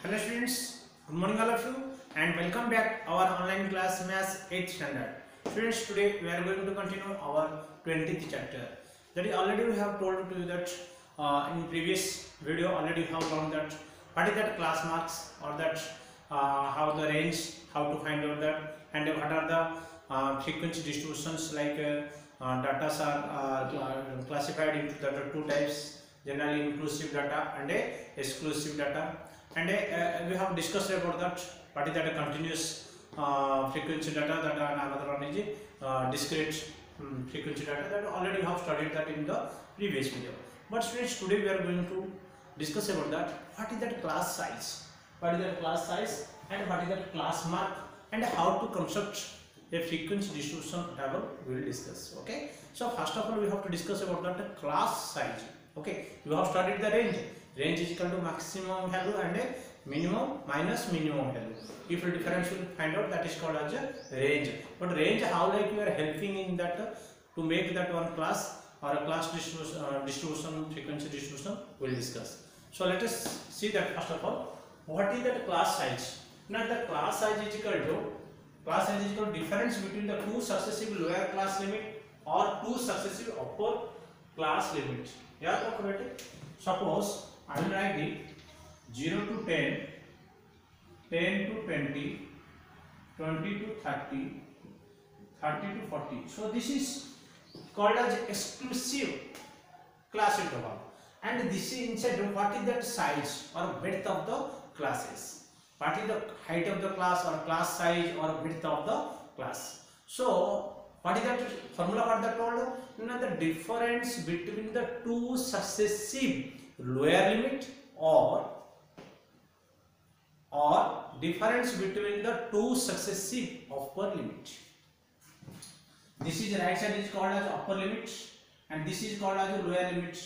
Hello students, good morning all of you and welcome back our online class Maths 8th standard. Students, today we are going to continue our 20th chapter. That is already we have told to you that in previous video already we have learned that what is that class marks or that how the range, how to find out that, and what are the frequency distributions like data are classified into the two types, generally inclusive data and exclusive data. And we have discussed about that what is that a continuous frequency data, that another one is discrete frequency data, that already we have studied that in the previous video. But students, today we are going to discuss about that what is that class size, what is that class size and what is that class mark, and how to construct a frequency distribution table we will discuss. Okay, so first of all we have to discuss about that class size. Okay, we have studied the range. Range is equal to maximum value and a minimum minus minimum value. If a difference will find out, that is called as a range. But range, how like you are helping in that to make that one class or a class distribution frequency distribution we will discuss. So let us see that first of all, what is that class size? Now the class size is equal to difference between the two successive lower class limit or two successive upper class limit. Yeah, suppose I will write it 0 to 10, 10 to 20, 20 to 30, 30 to 40. So this is called as exclusive class interval, and this is inside what is that size or width of the classes. What is the height of the class or class size or width of the class. So what is that formula? What that told? You know, the difference between the two successive lower limit or difference between the two successive upper limit. This is right side is called as upper limit and this is called as lower limit.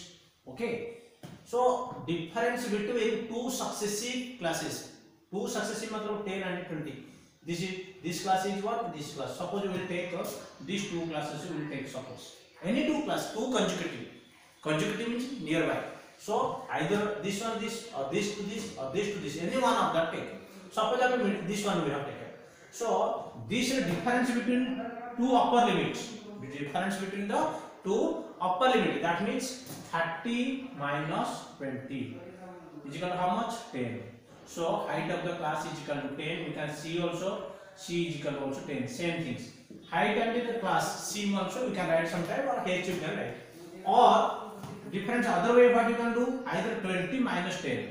Okay, so difference between two successive classes. Two successive matlab 10 and 20. This class is what? This class. Suppose we will take these two classes. We will take suppose any two class, two consecutive. Consecutive means nearby. So either this one, this, or this to this, or this to this. Any one of that take. Suppose this one we have taken. So this is the difference between two upper limits. The difference between the two upper limit. That means 30 minus 20 is equal to how much? 10. So height of the class is equal to 10. We can see also C is equal to also 10. Same things. Height and the class C also we can write sometime, or H you can write. Or difference other way what you can do, either 20 minus 10.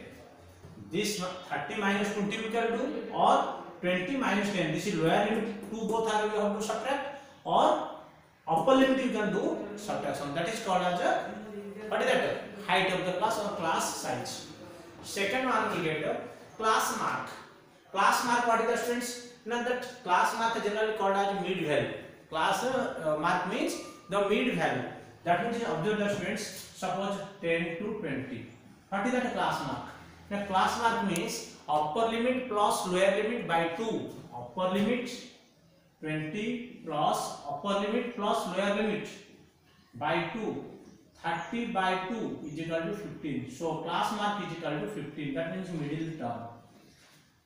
This 30 minus 20 we can do, or 20 minus 10. This is lower limit. Two both are we have to subtract, or upper limit you can do subtraction. That is called as a what is that? Height of the class or class size. Second one we get class mark. Class mark, what is the students? Now that class mark is generally called as mid value. Class mark means the mid value. That means observe the students. Suppose 10 to 20. What is that class mark? Now class mark means upper limit plus lower limit by 2. Upper limit 20 plus upper limit plus lower limit by 2. 30 by 2 is equal to 15. So class mark is equal to 15. That means middle term.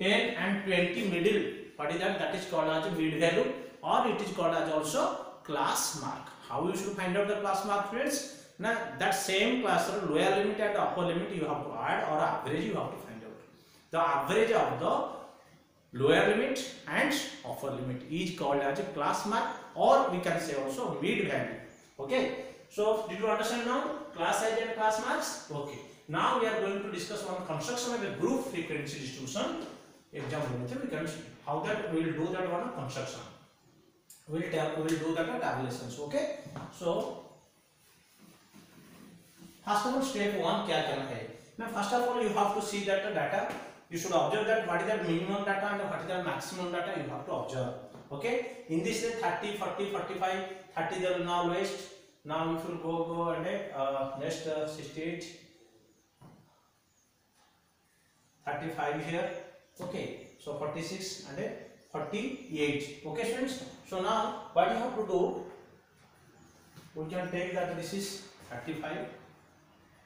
10 and 20 middle. What is that? That is called as mid value, or it is called as also class mark. How you should find out the class mark, friends? Now that same class lower limit and upper limit you have to add, or average you have to find out. The average of the lower limit and upper limit is called as a class mark, or we can say also mid value. Okay. So did you understand now class size and class marks? Okay. Now we are going to discuss one construction of a group frequency distribution. Example, we can see how that we will do that one construction. We will do that tabulations. Okay. So first of all, step 1 क्या करना है? Now first of all you have to see that the data. You should observe that what is the minimum data and what is the maximum data you have to observe. Okay. In this 30, 40, 45, 30 they will now lowest. Now if you go and next 68, 35 here. Okay, so 46 and 48. Okay, students. So now what you have to do? We can take that this is 35.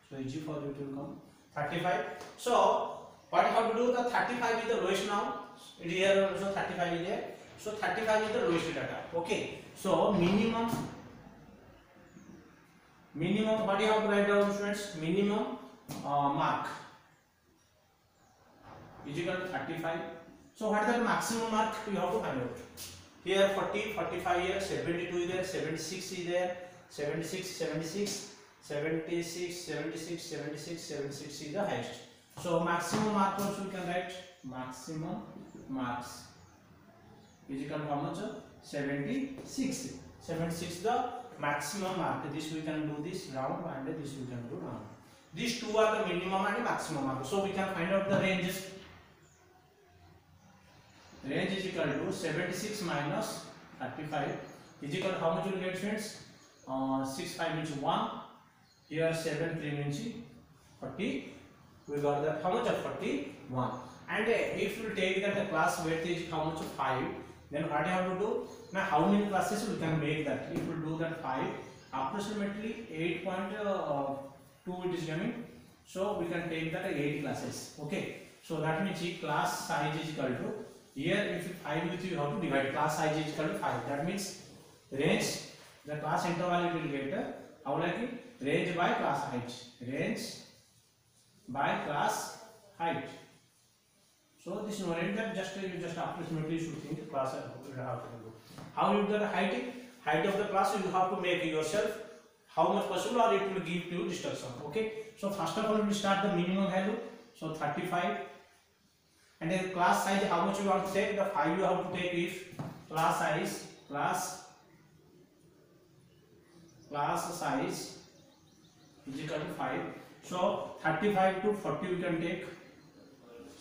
So easy for you to come 35. So What you have to do? The 35 is the lowest now. Here also 35 is there. So 35 is the lowest data. Okay. So minimum. What you have to write down, students? Minimum mark is equal to 35. So what is the maximum mark? You have to find out. Here 40, 45 here, 72 is there, 76 is there, 76, 76, 76, 76, 76, 76 is the highest. So maximum mark also we can write maximum marks is equal to how much? 76. 76 the maximum mark. This we can do this round and this we can do round. These two are the minimum and the maximum mark. So we can find out the ranges. Range is equal to 76 minus 35 is equal to how much you will get, friends? 6 5 means 1. Here 7 3 means 40. We got that how much of 41. And if you take that the class weight is how much of 5, then what you have to do? Now how many classes we can make that? If you do that 5, approximately 8.2 it is coming. So we can take that 8 classes. Okay. So that means class size is equal to, here if 5 with you have to divide, class size is equal to 5. That means range, the class interval you will get how like it? Range by class height. Range by class height. So this is not that just approximately you should think class will have to do. How you do the height of the class you have to make yourself how much possible, or it will give to you instruction. Okay. So first of all we will start the minimum value. So 35. And then class size, how much you want to take? The 5 you have to take if class size is equal to 5. So 35 to 40 we can take.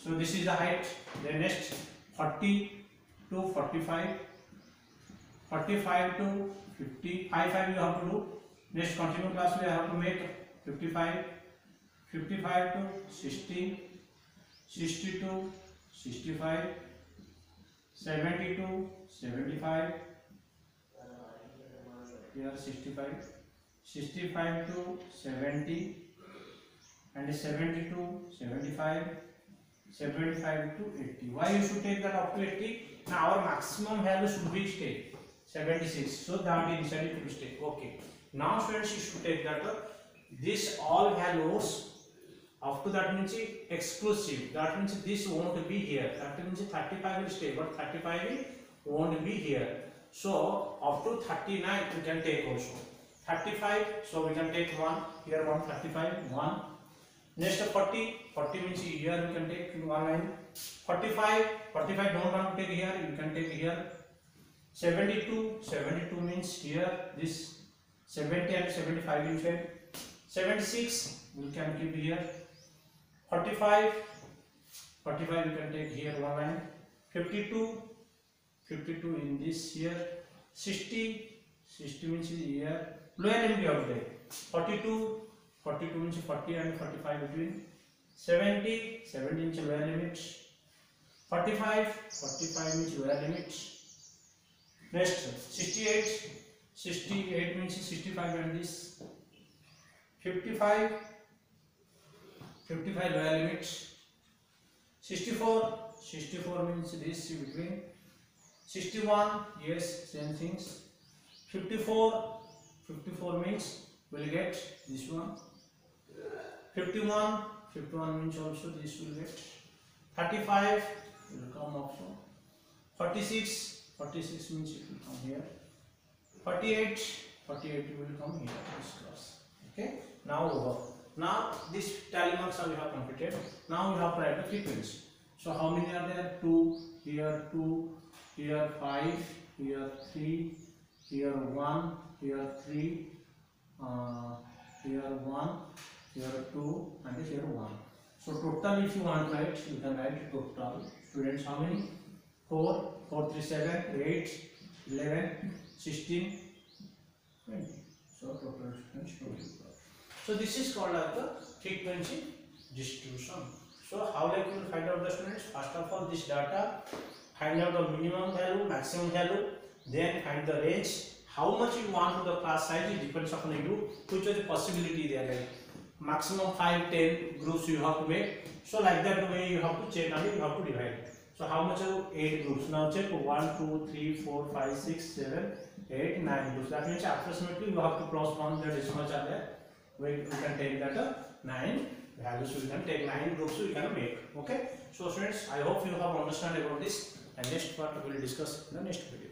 So this is the height. Then next 40 to 45, 45 to 50, 5 you have to do. Next continue class we have to make 55, 55 to 60, 60 to 65, 70 to 75, here 65, 65 to 70, and 70 to 75, 75 to 80. Why you should take that up to 80? Now our maximum value should be stay 76. So that we decided to stay. Okay. Now students you should take that this all values up to that means exclusive. That means this won't be here. That means 35 will stay, but 35 won't be here. So up to 39 we can take also. 35. So we can take 1 here, 1 35 1. Next 40. 40 means here we can take 1 line. 45. 45 don't want to take here. You can take here. 72. 72 means here this 70 and 75 inside. 76 we can keep here. 45 you can take here 1 line. 52 in this here. 60 means here. Lower limit you have to take. 42 means 40 and 45 between. 70 means lower limit. 45 means lower limit. Next 68 means 65 and this. 55 lower limit. 64 means this between. 61, yes, same things. 54 means we'll get this one. 51 means also this will get. 35 will come also. 46 means it will come here. 48 will come here, this class. Okay. Now over. Now this tally marks we have completed. Now we have to write the frequency. So how many are there? 2, here 2, here 5, here 3, here 1, here 3, here 1, here 2, and here 1. So total if you want to write, you can write total. Students, how many? 4, 4, 3, 7, 8, 11, 16, 20. So total students 20. So this is called as the frequency distribution. So how like you will find out the students? First of all, this data, find out the minimum value, maximum value, then find the range. How much you want to the class size, it depends upon you, which is the possibility there. Like maximum 5-10 groups you have to make. So like that way you have to check and you have to divide. So how much are 8 groups? Now check 1, 2, 3, 4, 5, 6, 7, 8, 9 groups. That means approximately you have to cross one the decimals are there. We can take that 9 values. We can take 9 groups we can make. Okay. So students, I hope you have understand about this, and next part we will discuss in the next video.